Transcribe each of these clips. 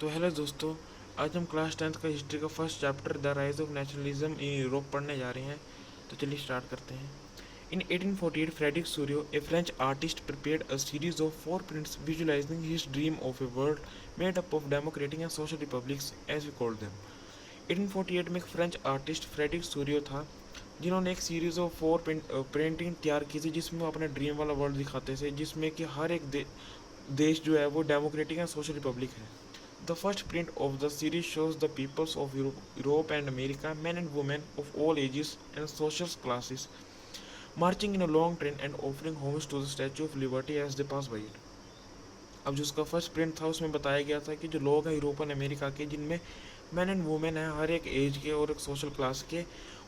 तो हेलो दोस्तों, आज हम क्लास 10th का हिस्ट्री का first chapter the rise of nationalism in Europe पढ़ने जा रहे हैं। तो चलिए स्टार्ट करते हैं। In 1848, Frederic Sorrieu, a French artist, prepared a series of four prints visualizing his dream of a world made up of democratic and social republics as we call them. 1848 में एक फ्रेंच आर्टिस्ट फ्रेडरिक सूरियो था, जिन्होंने एक series of four painting तैयार की थी, जिसमें वो अपना ड्रीम वाला वर्ल्ड दिखाते थे, जिसमें कि हर एक देश जो है वो डेमोक्रेटिक एंड सोशल रिपब्लिक है। The first print of the series shows the peoples of Europe and America, men and women of all ages and social classes, marching in a long train and offering homage to the Statue of Liberty as they pass by it. अब जो उसका first print था उसमें बताया गया था कि जो लोग हैं यूरोप एंड अमेरिका के, जिनमें मैन एंड वुमेन हैं हर एक एज के और एक सोशल क्लास के,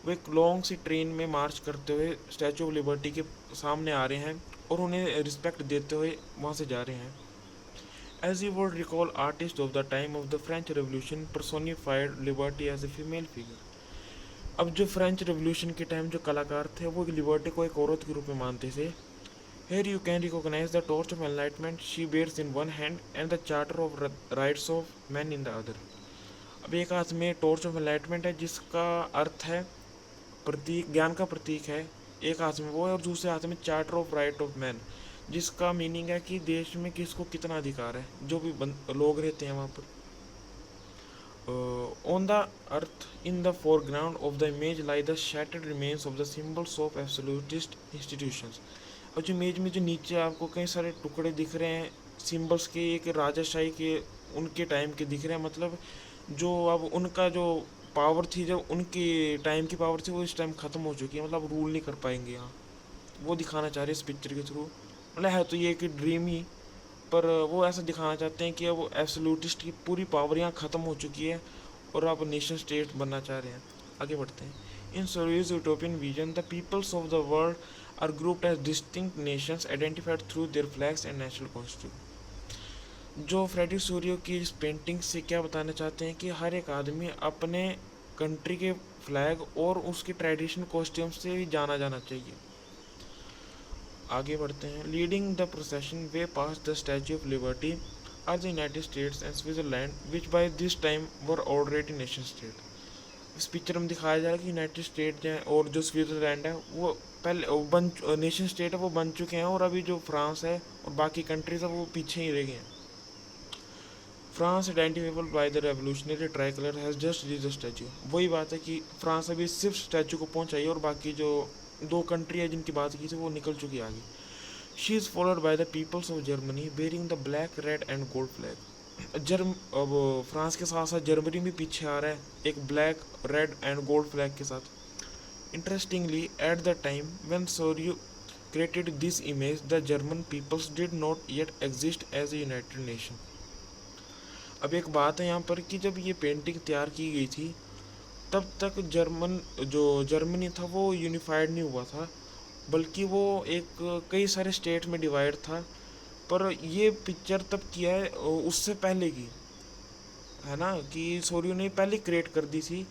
वो एक लॉन्ग सी ट्रेन में मार्च करते हुए स्टैचू ऑफ लिबर्टी के सामने आ रहे हैं और उन्हें रिस्पेक्ट देते हुए वहाँ से जा रहे हैं। As you would recall, artists of the time of the French Revolution personified liberty as a female figure. अब जो फ्रेंच रेवोल्यूशन के टाइम जो कलाकार थे वो लिबर्टी को एक औरत के रूप में मानते थे। Here you can recognize the torch of enlightenment she bears in one hand and the charter of rights of men in the other. अब एक हाथ में टॉर्च ऑफ एनलाइटमेंट है, जिसका अर्थ है प्रतीक, ज्ञान का प्रतीक है, एक हाथ में वो है, और दूसरे हाथ में charter of right of man, जिसका मीनिंग है कि देश में किसको कितना अधिकार है, जो भी लोग रहते हैं वहाँ पर। On the earth in the foreground of the image lie the shattered remains of the symbols of absolutist institutions. और जो इमेज में जो नीचे आपको कई सारे टुकड़े दिख रहे हैं सिंबल्स के, एक राजाशाही के उनके टाइम के दिख रहे हैं, मतलब जो अब उनका जो पावर थी, जब उनके टाइम की पावर थी, वो इस टाइम ख़त्म हो चुकी है, मतलब रूल नहीं कर पाएंगे यहाँ, वो दिखाना चाह रहे हैं इस पिक्चर के थ्रू। मतलब है तो ये एक ड्रीम ही, पर वो ऐसा दिखाना चाहते हैं कि अब एब्सोल्यूटिस्ट की पूरी पावर यहाँ ख़त्म हो चुकी है और अब नेशन स्टेट बनना चाह रहे हैं। आगे बढ़ते हैं। In Sorrieu's utopian vision the peoples of the world are grouped as distinct nations identified through their flags and national constitution. जो फ्रेडरिक सूरियो की इस पेंटिंग से क्या बताना चाहते हैं कि हर एक आदमी अपने कंट्री के फ्लैग और उसके ट्रेडिशनल कॉस्ट्यूम से भी जाना जाना चाहिए। आगे बढ़ते हैं। Leading the procession they pass the Statue of Liberty or the United States and Switzerland which by this time were already nation state. इस पिक्चर में दिखाया जा रहा है कि यूनाइटेड स्टेट है और जो स्विट्जरलैंड है वो पहले नेशन स्टेट है, वो बन चुके हैं, और अभी जो फ्रांस है और बाकी कंट्रीज है वो पीछे ही रह गए हैं। France identifiable by the revolutionary try colour has just reach the statue. वही बात है कि फ्रांस अभी सिर्फ स्टैच्यू को पहुंचाई और बाकी जो दो कंट्री है जिनकी बात की थी वो निकल चुकी आगे। She is followed by the peoples of Germany bearing the black red and gold flag. अब फ्रांस के साथ साथ जर्मनी भी पीछे आ रहा है एक black red and gold flag के साथ। Interestingly at the time when Sorio created this image the German peoples did not yet exist as a united nation। अब एक बात है यहाँ पर कि जब ये पेंटिंग तैयार की गई थी तब तक जर्मनी था वो यूनिफाइड नहीं हुआ था, बल्कि वो एक कई सारे स्टेट में डिवाइड था। पर ये पिक्चर तब किया है उससे पहले की, है ना, कि सोरियो ने पहले क्रिएट कर दी थी।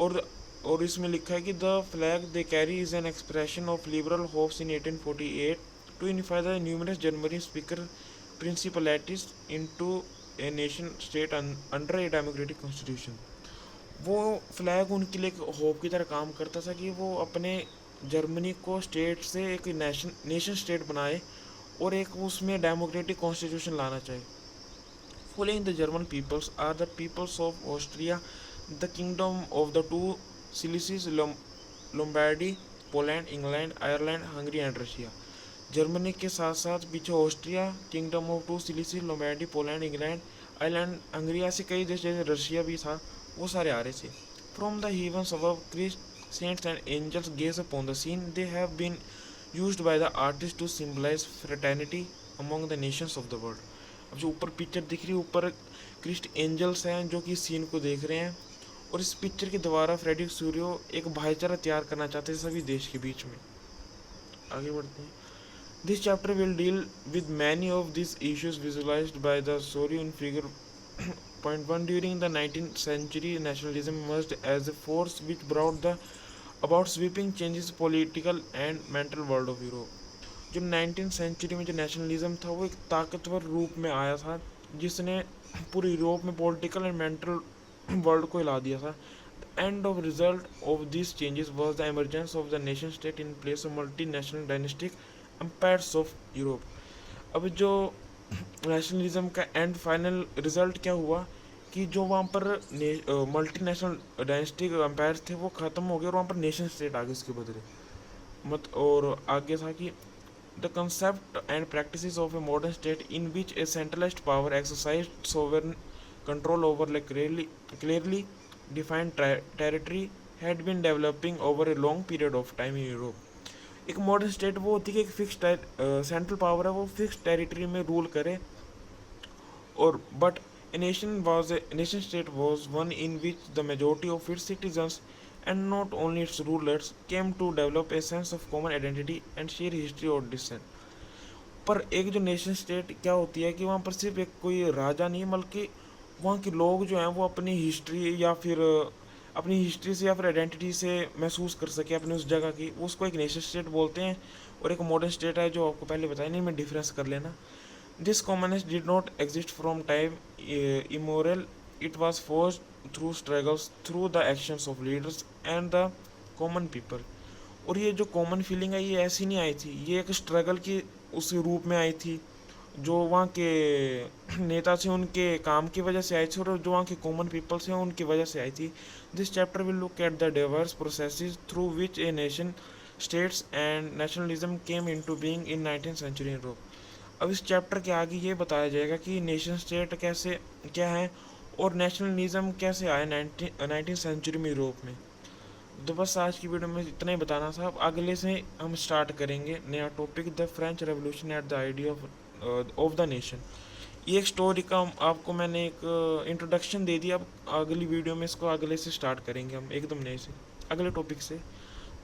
और इसमें लिखा है कि the flag they carry is an expression of liberal hopes in 1848 to unify the numerous Germany speaker principalities into a nation state under a democratic constitution. वो फ्लैग उनके लिए होप की तरह काम करता था कि वो अपने जर्मनी को स्टेट से एक नेशन स्टेट बनाए और एक उसमें डेमोक्रेटिक कॉन्स्टिट्यूशन लाना चाहे। Following the German peoples are the peoples of Austria, the kingdom of the two Sicilies, Lombardy, Poland, England, Ireland, Hungary and Russia. Germany के साथ साथ पीछे Austria, kingdom of two Sicilies, Lombardy, Poland, England, Ireland, Hungary, ऐसे कई देश, जैसे Russia भी था, वो सारे आ रहे थे। From the heavens above Christ saints and angels gaze upon the scene. They have been used by the artist to symbolize fraternity among the nations of the world। अब जो ऊपर पिक्चर दिख रही है, ऊपर क्रिस्ट एंजल्स हैं जो कि इस सीन को देख रहे हैं, और इस पिक्चर के द्वारा फ्रेडरिक सूरियो एक भाईचारा तैयार करना चाहते हैं सभी देश के बीच में। आगे बढ़ते हैं। This chapter will deal with many of this issues visualized by the Sorrieu in figure Point 1 during the 19th century nationalism emerged as a force which brought about sweeping changes political and mental world of Europe। जो 19th century में जो nationalism था वो एक ताकतवर रूप में आया था जिसने पूरे यूरोप में पॉलिटिकल एंड मेंटल वर्ल्ड को हिला दिया था। The end of result of this changes was the emergence of the nation state in place of multinational dynastic empires of Europe. अब जो नेशनलिज्म का एंड फाइनल रिजल्ट क्या हुआ कि जो वहाँ पर मल्टीनेशनल डायनेस्टिक एम्पायर्स थे वो ख़त्म हो गए और वहाँ पर नेशन स्टेट आ गए उसके बदले। मत और आगे था कि the concept and practices of a modern state in which A centralised power exercised sovereign control over like clearly defined territory had been developing over a long period of time in Europe। एक modern state वो होती है कि एक fix central power है, वो fix territory में rule करे। और but a nation state was one in which the majority of its citizens and not only its rulers came to develop a sense of common identity and share history or descent। पर एक जो nation state क्या होती है कि वहाँ पर सिर्फ एक कोई राजा नहीं बल्कि वहाँ के लोग जो हैं वो अपनी हिस्ट्री या फिर अपनी हिस्ट्री से या फिर आइडेंटिटी से महसूस कर सके अपने उस जगह की, उसको एक नेशन स्टेट बोलते हैं। और एक मॉडर्न स्टेट है जो आपको पहले बताया नहीं, में डिफरेंस कर लेना। This commonness did not exist from time immemorial, it was forced through struggles through the actions of leaders and the common people. और ये जो कॉमन फीलिंग है ये ऐसी नहीं आई थी, ये एक स्ट्रगल की उस रूप में आई थी। जो वहाँ के नेता थे उनके काम की वजह से आई थी और जो वहाँ के कॉमन पीपल्स हैं उनकी वजह से आई थी। This chapter will look at the diverse processes through which a nation states and nationalism came into being in 19th century Europe. अब इस चैप्टर के आगे ये बताया जाएगा कि नेशन स्टेट कैसे क्या है और नेशनलिज्म कैसे आया 19th सेंचुरी में यूरोप में। तो बस आज की वीडियो में इतना ही बताना था। अब अगले से हम स्टार्ट करेंगे नया topic, the French revolution at the idea of the nation. ये एक स्टोरी का आपको मैंने एक इंट्रोडक्शन दे दिया। अब अगली वीडियो में इसको अगले से स्टार्ट करेंगे हम एकदम नए से अगले टॉपिक से।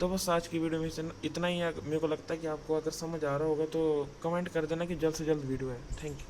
तो बस आज की वीडियो में इतना ही। मेरे को लगता है कि आपको अगर समझ आ रहा होगा तो कमेंट कर देना कि जल्द से जल्द वीडियो है। Thank you.